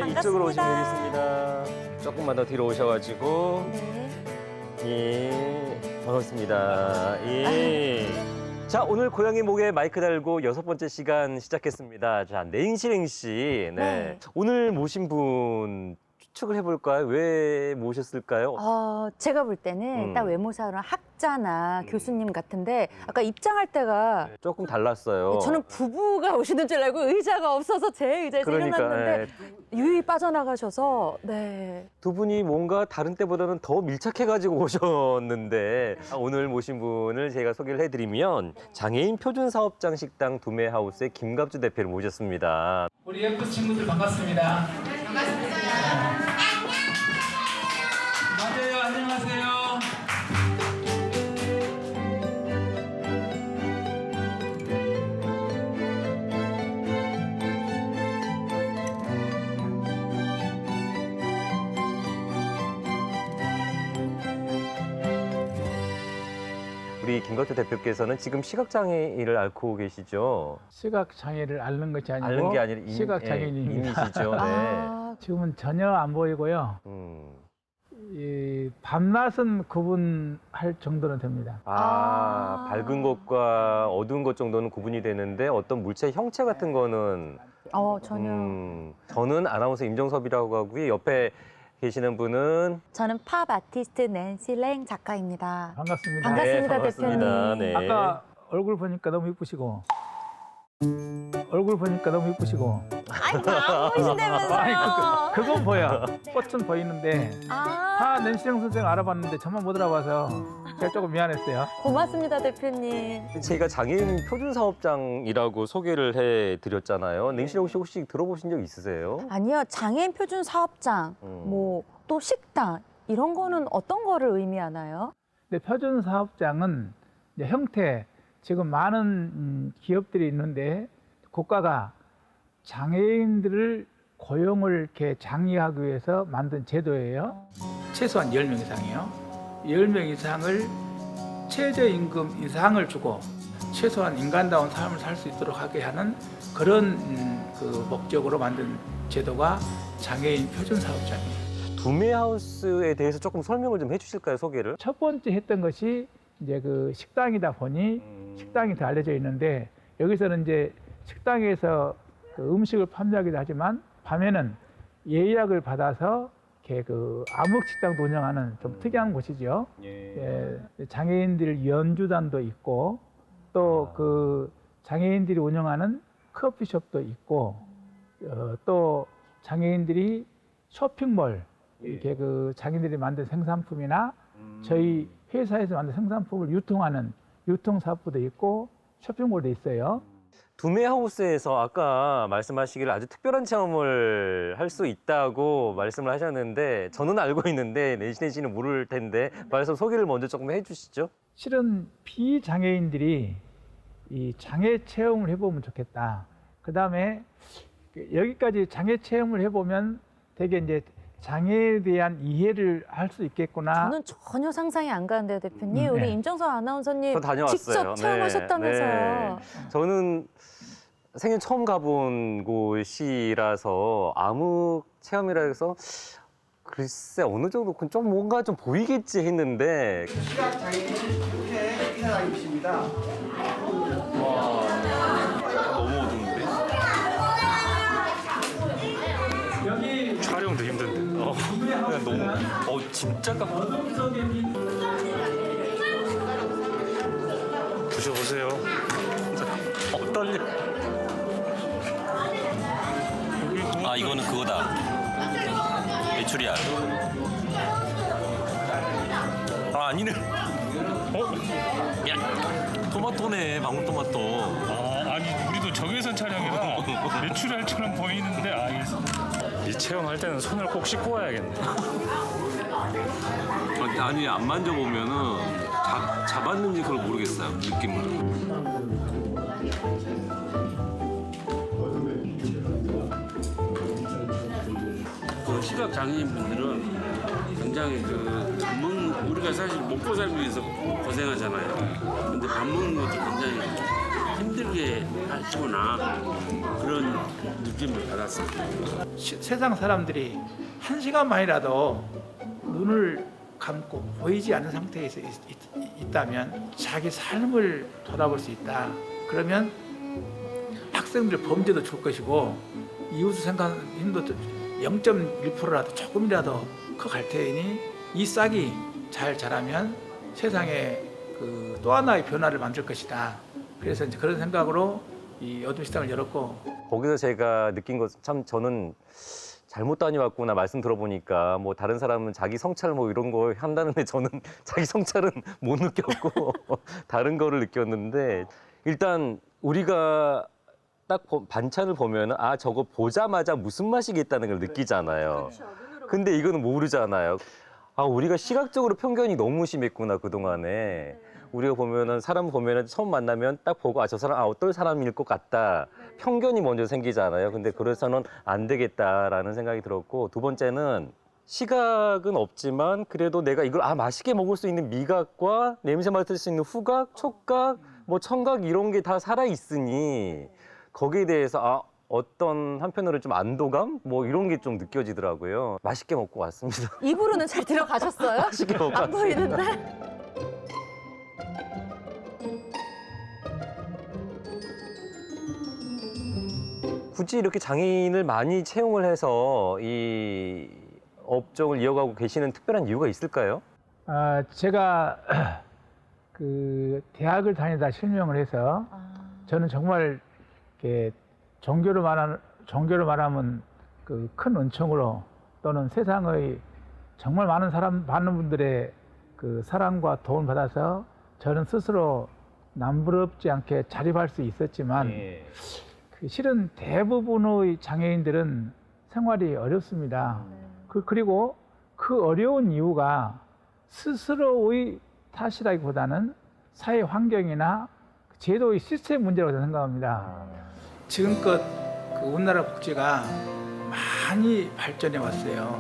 이쪽으로 오시면 되겠습니다. 조금만 더 뒤로 오셔가지고. 네. 예, 반갑습니다. 예. 자, 오늘 고양이 목에 마이크 달고 6번째 시간 시작했습니다. 자, 냉시냉시. 네. 오늘 모신 분 추측을 해볼까요? 왜 모셨을까요? 제가 볼 때는 딱 외모상으로 학자나 교수님 같은데 아까 입장할 때가 조금 달랐어요. 저는 부부가 오시는 줄 알고 의자가 없어서 제 의자에서 일어났는데 유유히 빠져나가셔서 네. 두 분이 뭔가 다른 때보다는 더 밀착해가지고 오셨는데 오늘 모신 분을 제가 소개를 해드리면 장애인 표준사업장 식당 두메하우스의 김갑주 대표를 모셨습니다. 우리 예쁜 친구들 반갑습니다. 맞아요. 안녕하세요. 우리 김갑주 대표께서는 지금 시각장애인을 앓고 계시죠? 시각 장애를 앓는 것이 아니고 앓는 게 아니라 시각 장애인입니다. 이미시죠. 네. 지금은 전혀 안 보이고요. 이 밤낮은 구분할 정도는 됩니다. 밝은 것과 어두운 것 정도는 구분이 되는데 어떤 물체 형체 같은 거는 전혀. 저는 아나운서 임정섭이라고 하고요. 옆에 계시는 분은 저는 팝 아티스트 낸시 랭 작가입니다. 반갑습니다. 반갑습니다, 반갑습니다. 대표님. 네. 아까 얼굴 보니까 너무 이쁘시고 얼굴 보니까 너무 이쁘시고 아이고, 안 보이시다면서요. 그건 보여. 꽃은 보이는데 다 아, 낸시령 선생 알아봤는데 저만 못 알아봐서 제가 조금 미안했어요. 고맙습니다, 대표님. 제가 장애인 표준사업장이라고 소개를 해드렸잖아요. 냉시령 씨 혹시 들어보신 적 있으세요? 아니요, 장애인 표준 사업장, 뭐 또 식당 이런 거는 어떤 거를 의미하나요? 근데 표준 사업장은 이제 형태 지금 많은 기업들이 있는데 국가가 장애인들을 고용을 이렇게 장려하기 위해서 만든 제도예요. 최소한 10명 이상이요. 10명 이상을 최저임금 이상을 주고 최소한 인간다운 삶을 살 수 있도록 하게 하는 그런 그 목적으로 만든 제도가 장애인 표준 사업장이에요. 두메하우스에 대해서 조금 설명을 좀 해주실까요, 소개를? 첫 번째 했던 것이 이제 그 식당이다 보니 식당이 더 알려져 있는데 여기서는 이제 식당에서 그 음식을 판매하기도 하지만 밤에는 예약을 받아서 이렇게 그 암흑식당도 운영하는 좀 특이한 곳이죠. 예, 장애인들 연주단도 있고 또 그 장애인들이 운영하는 커피숍도 있고 또 장애인들이 쇼핑몰 이렇게 그 장애인들이 만든 생산품이나 저희 회사에서 만든 생산품을 유통하는 유통사업부도 있고 쇼핑몰도 있어요. 두메하우스에서 아까 말씀하시기를 아주 특별한 체험을 할 수 있다고 말씀을 하셨는데 저는 알고 있는데 낸시 씨는 모를 텐데 말씀 소개를 먼저 조금 해주시죠. 실은 비장애인들이 이 장애 체험을 해보면 좋겠다. 그 다음에 여기까지 장애 체험을 해보면 되게 이제 장애에 대한 이해를 할 수 있겠구나. 저는 전혀 상상이 안 가는데요, 대표님. 네. 우리 임정석 아나운서님 저 다녀왔어요. 직접 체험하셨다면서요. 네. 저는 생전 처음 가본 곳이라서 암흑 체험이라 해서 글쎄 어느 정도 좀 뭔가 좀 보이겠지 했는데 시각장애인 이렇게 이사장님이십니다. 너무 어두운데? 여기 촬영도 힘든데. 그냥 너무 진짜 깜짝. 드셔보세요. 떨려. 아, 이거는 그거다. 메추리알. 아, 아니네. 야, 토마토네, 방울토마토. 아니 우리도 적외선 촬영이라 메추리알처럼 보이는데 이 체험할 때는 손을 꼭 씻고 와야겠네. 아니, 안 만져보면은 잡았는지 그걸 모르겠어요, 느낌으로. 그 시각 장애인분들은 굉장히 그 우리가 사실 먹고 살기 위해서 고생하잖아요. 근데 밥 먹는 것도 굉장히 힘들게 하시구나 그런 느낌을 받았습니다. 세상 사람들이 한 시간만이라도 눈을 감고 보이지 않는 상태에서 있다면 자기 삶을 돌아볼 수 있다. 그러면 학생들 범죄도 줄 것이고 이웃을 생각하는 힘도 0.1%라도 조금이라도 커갈 테니 이 싹이 잘 자라면 세상에 그 또 하나의 변화를 만들 것이다. 그래서 이제 그런 생각으로 이 어둠 식당을 열었고 거기서 제가 느낀 것은 참 저는 잘못 다녀왔구나 말씀 들어보니까 뭐 다른 사람은 자기 성찰 뭐 이런 거 한다는데 저는 자기 성찰은 못 느꼈고 다른 거를 느꼈는데 일단 우리가 딱 반찬을 보면 아 저거 보자마자 무슨 맛이겠다는 걸 느끼잖아요. 근데 이거는 모르잖아요. 아 우리가 시각적으로 편견이 너무 심했구나 그동안에. 우리가 보면은 사람 보면은 처음 만나면 딱 보고 아 저 사람 어떤 사람일 것 같다 편견이 먼저 생기잖아요. 근데 그래서는 안 되겠다라는 생각이 들었고 두 번째는 시각은 없지만 그래도 내가 이걸 맛있게 먹을 수 있는 미각과 냄새 맡을 수 있는 후각, 촉각, 뭐 청각 이런 게 다 살아 있으니 거기에 대해서 어떤 한편으로 좀 안도감 뭐 이런 게 좀 느껴지더라고요. 맛있게 먹고 왔습니다. 입으로는 잘 들어가셨어요? 맛있게 먹고 안 왔습니다. 보이는데? 굳이 이렇게 장애인을 많이 채용을 해서 이 업종을 이어가고 계시는 특별한 이유가 있을까요? 제가 그 대학을 다니다 실명을 해서 저는 정말 이렇게 종교로 말하면 그 큰 은총으로 또는 세상의 정말 많은 분들의 그 사랑과 도움을 받아서 저는 스스로 남부럽지 않게 자립할 수 있었지만 그 실은 대부분의 장애인들은 생활이 어렵습니다. 그리고 그 어려운 이유가 스스로의 탓이라기보다는 사회 환경이나 제도의 시스템 문제라고 저는 생각합니다. 지금껏 그 우리나라 복지가 많이 발전해 왔어요.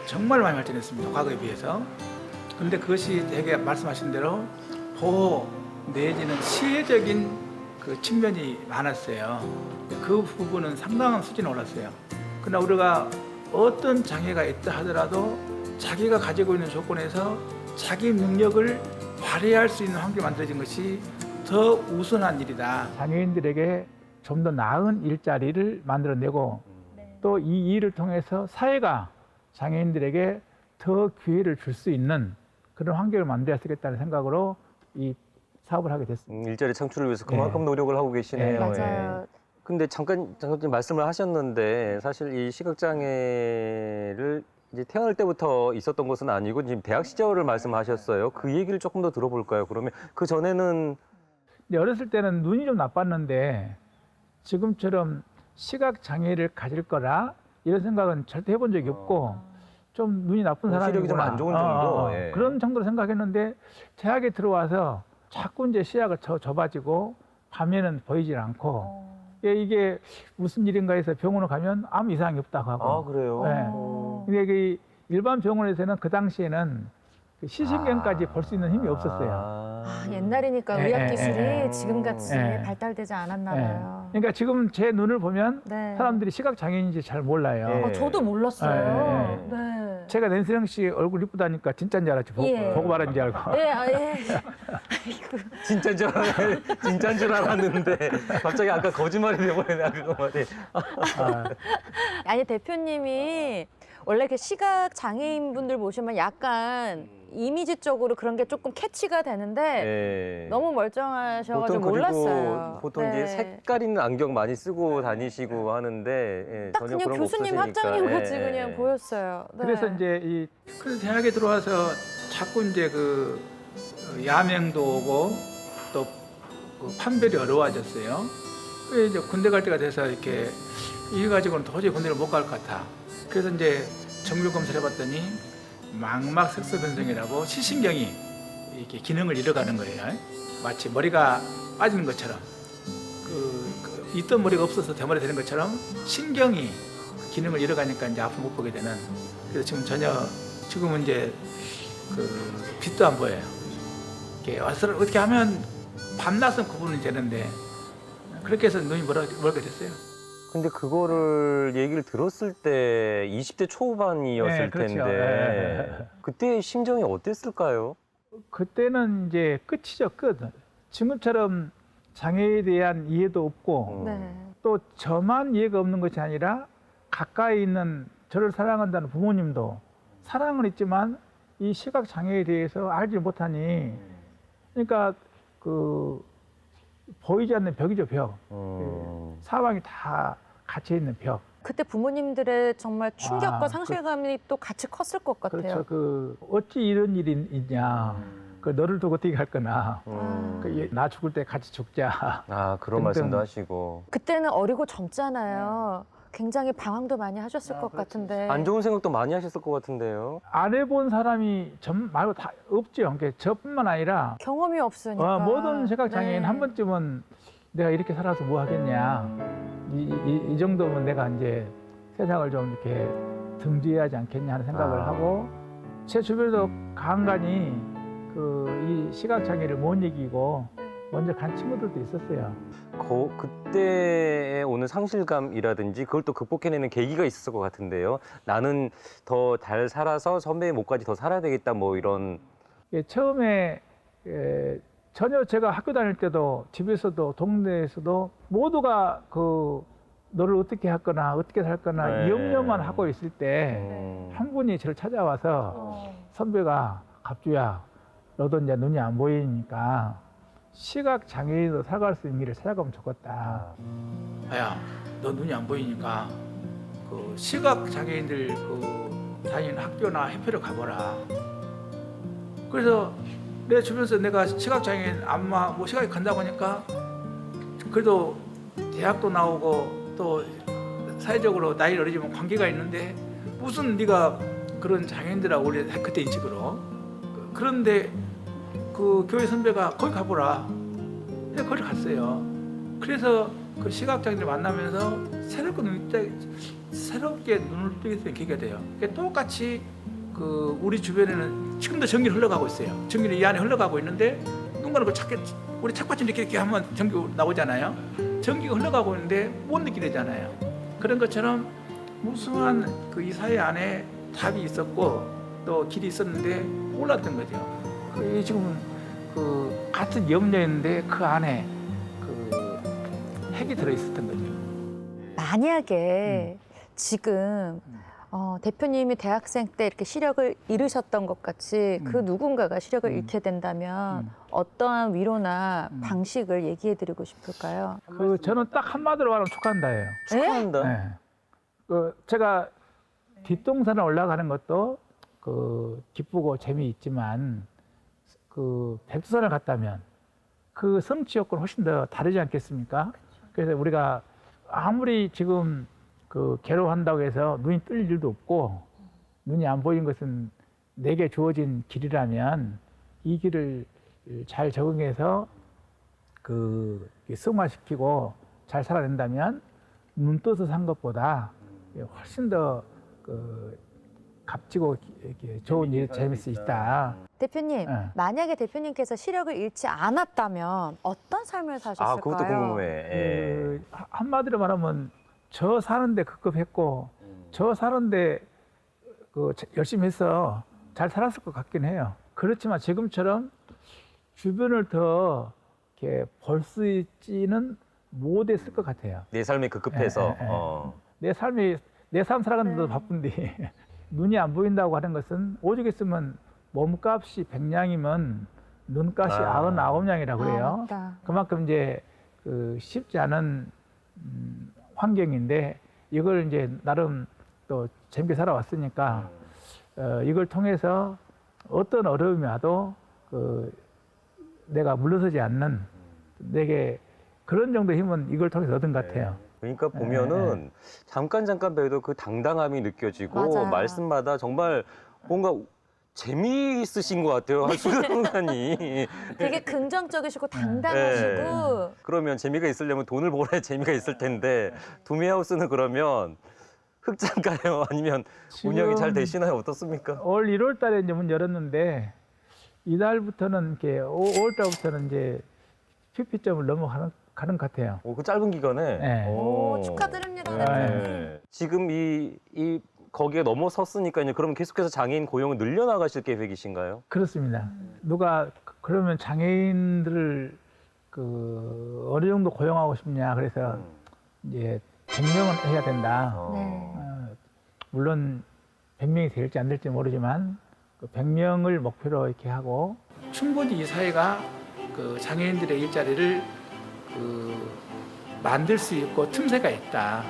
정말 많이 발전했습니다. 과거에 비해서. 근데 그것이 되게 말씀하신 대로 보호 내지는 시혜적인 그 측면이 많았어요. 그 부분은 상당한 수준에 올랐어요. 그러나 우리가 어떤 장애가 있다 하더라도 자기가 가지고 있는 조건에서 자기 능력을 발휘할 수 있는 환경이 만들어진 것이 더 우선한 일이다. 장애인들에게 좀 더 나은 일자리를 만들어내고 또 이 일을 통해서 사회가 장애인들에게 더 기회를 줄 수 있는 그런 환경을 만들어야 되겠다는 생각으로 이 사업을 하게 됐습니다. 일자리 창출을 위해서 그만큼 노력을 하고 계시네요. 맞아요. 근데 잠깐 말씀을 하셨는데 사실 이 시각장애를 이제 태어날 때부터 있었던 것은 아니고 지금 대학 시절을 말씀하셨어요. 그 얘기를 조금 더 들어볼까요? 그러면 그 전에는 어렸을 때는 눈이 좀 나빴는데 지금처럼 시각장애를 가질 거라 이런 생각은 절대 해본 적이 없고 좀 눈이 나쁜 사람이구나. 시력이 좀 안 좋은 정도? 예. 그런 정도로 생각했는데 대학에 들어와서 자꾸 이제 시야가 좁아지고 밤에는 보이질 않고 이게 무슨 일인가 해서 병원을 가면 아무 이상이 없다고 하고. 그래요? 네. 근데 그 일반 병원에서는 그 당시에는 그 시신경까지 볼 수 있는 힘이 없었어요. 옛날이니까 예, 의학 기술이 예, 예. 지금같이 예. 발달되지 않았나 봐요. 그러니까 지금 제 눈을 보면 네. 사람들이 시각장애인인지 잘 몰라요. 예. 저도 몰랐어요. 예, 네. 제가 낸스령 씨 얼굴 이쁘다니까 진짜인 줄 알았지. 예. 보고 말한 줄 알고. 예, 예. 진짜인 줄 알았는데 갑자기 아까 거짓말이 돼버리네 그거 말이. 아니 대표님이 원래 그 시각 장애인 분들 보시면 약간 이미지적으로 그런 게 조금 캐치가 되는데 예. 너무 멀쩡하셔가지고 보통 몰랐어요. 보통 이제 네. 색깔 있는 안경 많이 쓰고 다니시고 하는데 예, 딱 전혀 그냥 그런 거 교수님 없으시니까. 학장님 같이 예, 그냥 예. 보였어요. 네. 그래서 이제 그래서 대학에 들어와서 자꾸 이제 그 야맹도 오고 또 그 판별이 어려워졌어요. 그래서 이제 군대 갈 때가 돼서 이렇게 이거 가지고는 도저히 군대를 못 갈 것 같아. 그래서 이제 정밀 검사를 해봤더니 망막 색소 변성이라고 시신경이 이렇게 기능을 잃어가는 거예요. 마치 머리가 빠지는 것처럼 그 있던 머리가 없어서 대머리 되는 것처럼 신경이 기능을 잃어가니까 이제 앞을 못 보게 되는. 그래서 지금은 이제 그 빛도 안 보여요. 이렇게 어떻게 하면 밤낮은 구분이 되는데 그렇게 해서 눈이 멀게 됐어요. 근데 그거를 얘기를 들었을 때 20대 초반이었을 네, 그렇죠. 텐데 그때 심정이 어땠을까요? 그때는 이제 끝이죠, 끝. 지금처럼 장애에 대한 이해도 없고 네. 또 저만 이해가 없는 것이 아니라 가까이 있는 저를 사랑한다는 부모님도 사랑은 있지만 이 시각 장애에 대해서 알지 못하니 그러니까 그 보이지 않는 벽이죠, 벽. 사방이 다 갇혀 있는 벽. 그때 부모님들의 정말 충격과 아, 상실감이 또 같이 컸을 것 같아요. 그렇죠. 그 어찌 이런 일이 있냐. 그 너를 두고 어떻게 할 거나. 나 죽을 때 같이 죽자. 아, 그런 등등. 말씀도 하시고. 그때는 어리고 젊잖아요. 굉장히 방황도 많이 하셨을 것 그렇지. 같은데. 안 좋은 생각도 많이 하셨을 것 같은데요. 안 해본 사람이 전 말고 다 없죠. 그러니까 저뿐만 아니라 경험이 없으니까. 모든 시각장애인 네. 한 번쯤은 내가 이렇게 살아서 뭐 하겠냐. 이 정도면 내가 이제 세상을 좀 이렇게 등지해야 하지 않겠냐 하는 생각을 아. 하고 제 주변에도 간간히 이 시각장애를 못 이기고 먼저 간 친구들도 있었어요. 그때에 오는 상실감이라든지 그걸 또 극복해내는 계기가 있었을 것 같은데요. 나는 더 잘 살아서 선배의 목까지 더 살아야 되겠다 뭐 이런. 처음에 전혀 제가 학교 다닐 때도 집에서도 동네에서도 모두가 너를 어떻게 할 거나 어떻게 살 거나 네. 염려만 하고 있을 때 한 분이 저를 찾아와서 선배가 갑주야 너도 이제 눈이 안 보이니까 시각 장애인으로 살아갈 수 있는 길을 찾아가면 좋겠다. 아야, 너 눈이 안 보이니까 그 시각 장애인들 다니는 학교나 해표를 가보라. 그래서 내 주변에서 내가 시각 장애인 안마 뭐 시각이 간다고 하니까 그래도 대학도 나오고 또 사회적으로 나이 어리지만 관계가 있는데 무슨 네가 그런 장애인들하고 우리 그때 인식으로 그런데 그 교회 선배가 거기 가보라. 그래서 거기 갔어요. 그래서 그 시각장애인을 만나면서 새롭게 눈을 뜨게 된 계기가 돼요. 그러니까 똑같이 우리 주변에는 지금도 전기를 흘러가고 있어요. 전기는 이 안에 흘러가고 있는데 누군가는 우리 착받침 이렇게 하면 전기 나오잖아요. 전기가 흘러가고 있는데 못 느끼잖아요. 그런 것처럼 무수한 이 사회 안에 답이 있었고 또 길이 있었는데 몰랐던 거죠. 지금 같은 염려였는데 그 안에 핵이 들어 있었던 거죠. 만약에 지금 대표님이 대학생 때 이렇게 시력을 잃으셨던 것 같이 그 누군가가 시력을 잃게 된다면 어떠한 위로나 방식을 얘기해드리고 싶을까요? 저는 딱 한마디로 말하면 축하한다예요. 축하한다. 네. 제가 뒷동산을 올라가는 것도 기쁘고 재미있지만 백두산을 갔다면 그 성취 효과는 훨씬 더 다르지 않겠습니까? 그래서 우리가 아무리 지금 괴로워한다고 해서 눈이 뜰 일도 없고 눈이 안 보이는 것은 내게 주어진 길이라면 이 길을 잘 적응해서 승화시키고 잘 살아낸다면 눈 떠서 산 것보다 훨씬 더 값지고 좋은 일, 재미있을 수 있다. 대표님, 네. 만약에 대표님께서 시력을 잃지 않았다면 어떤 삶을 사셨을까요? 아, 그것도 궁금해. 예. 한마디로 말하면 저 사는데 급급했고 저 사는데 열심히 해서 잘 살았을 것 같긴 해요. 그렇지만 지금처럼 주변을 더 이렇게 볼 수 있지는 못했을 것 같아요. 내 삶이 급급해서. 내 삶 살아가는데도 바쁜데 눈이 안 보인다고 하는 것은 오죽 있으면 몸값이 100냥이면 눈값이 99냥이라고 그래요. 맞다. 그만큼 이제 쉽지 않은 환경인데 이걸 이제 나름 또 재밌게 살아왔으니까 이걸 통해서 어떤 어려움이 와도 내가 물러서지 않는 내게 그런 정도 힘은 이걸 통해서 얻은 것 같아요. 그러니까 보면은 잠깐 뵈도 그 당당함이 느껴지고 맞아요. 말씀마다 정말 뭔가 재미있으신 것 같아요. 한 순간이. 되게 긍정적이시고 당당하시고 그러면 재미가 있으려면 돈을 벌어야 재미가 있을 텐데 도미하우스는 그러면 흑자인가요? 아니면 운영이 잘 되시나요? 어떻습니까? 올 1월 달에 이제 문 열었는데 이달부터는 이렇게 5월 달부터는 이제 PP점을 넘어가는 것 같아요. 그 짧은 기간에. 네. 오, 축하드립니다, 대표님. 네. 지금 거기에 넘어섰으니까 이제 그럼 계속해서 장애인 고용을 늘려나가실 계획이신가요? 그렇습니다. 누가 그러면 장애인들을 어느 정도 고용하고 싶냐 그래서 이제 100명은 해야 된다. 네. 물론 100명이 될지 안 될지 모르지만 100명을 목표로 이렇게 하고 충분히 이 사회가 장애인들의 일자리를 만들 수 있고 틈새가 있다.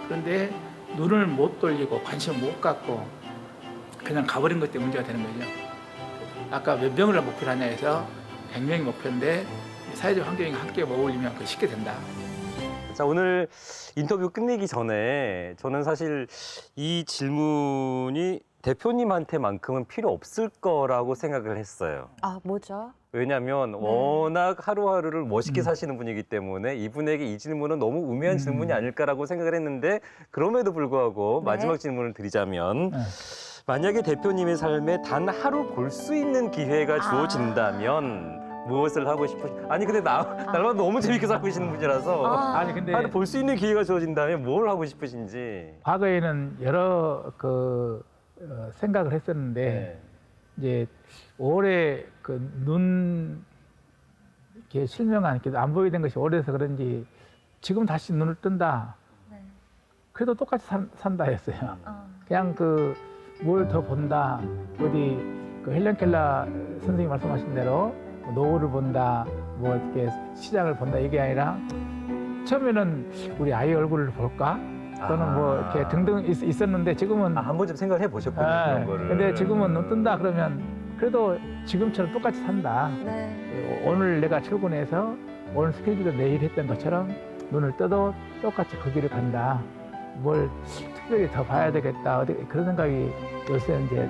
그런데 눈을 못 돌리고 관심을 못 갖고 그냥 가버린 것 때문에 문제가 되는 거죠. 아까 몇 명을 목표로 하냐 해서 100명이 목표인데 사회적 환경이 함께 어울리면 쉽게 된다. 자, 오늘 인터뷰 끝내기 전에 저는 사실 이 질문이 대표님한테만큼은 필요 없을 거라고 생각을 했어요. 아, 뭐죠? 왜냐하면 워낙 하루하루를 멋있게 사시는 분이기 때문에 이분에게 이 질문은 너무 우매한 질문이 아닐까라고 생각을 했는데 그럼에도 불구하고 네. 마지막 질문을 드리자면 만약에 대표님의 삶에 단 하루 볼 수 있는 기회가 주어진다면 무엇을 하고 아니 근데 날마다 너무 재밌게 살고 계시는 분이라서 아니 근데 하루 볼 수 있는 기회가 주어진다면 뭘 하고 싶으신지. 과거에는 여러 생각을 했었는데 이제 올해 눈 이렇게 실명한 안 보이게 된 것이 오래돼서 그런지 지금 다시 눈을 뜬다. 그래도 똑같이 산다 했어요. 그냥 뭘 더 본다. 어디 헬렌 켈러 선생님 말씀하신 대로 노을을 본다. 뭐 이렇게 시장을 본다 이게 아니라 처음에는 우리 아이 얼굴을 볼까? 또는 뭐 이렇게 등등 있었는데 지금은 한 번쯤 생각을 해보셨군요. 그런 거를. 근데 지금은 눈 뜬다 그러면 그래도 지금처럼 똑같이 산다. 네. 오늘 내가 출근해서 오늘 스케줄을 내일 했던 것처럼 눈을 떠도 똑같이 그 길을 간다. 뭘 특별히 더 봐야 되겠다. 그런 생각이 요새 이제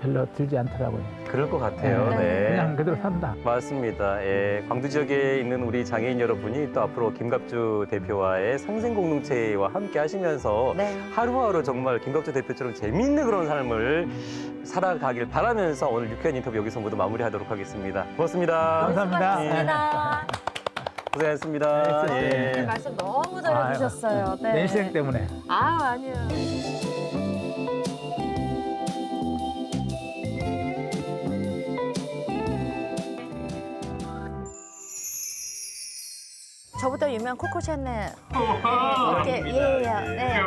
별로 들지 않더라고요. 그럴 것 같아요. 네. 그냥 그대로 산다. 맞습니다. 예, 광주 지역에 있는 우리 장애인 여러분이 또 앞으로 김갑주 대표와의 상생 공동체와 함께 하시면서 네. 하루하루 정말 김갑주 대표처럼 재미있는 그런 삶을 살아가길 바라면서 오늘 유쾌한 인터뷰 여기서 모두 마무리하도록 하겠습니다. 고맙습니다. 감사합니다. 수고하셨습니다. 고생하셨습니다. 네, 예. 말씀 너무 잘해주셨어요. 네. 내 인생 때문에. 아니요. 저보다 유명한 코코 샤넬. 이렇게 예예요. 네.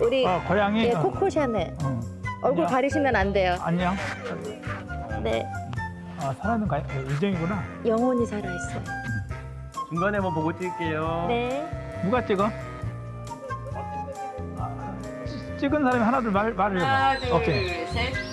우리 고양이. 예, 코코 샤넬. 얼굴 가리시면 안 돼요. 안녕. 네, 살아있는 유정이구나. 영혼이 살아 있어요. 중간에 한번 보고 뛸게요. 네. 누가 찍어? 찍은 사람이 하나 둘 말을 해봐. 하나, 둘, 오케이. 셋.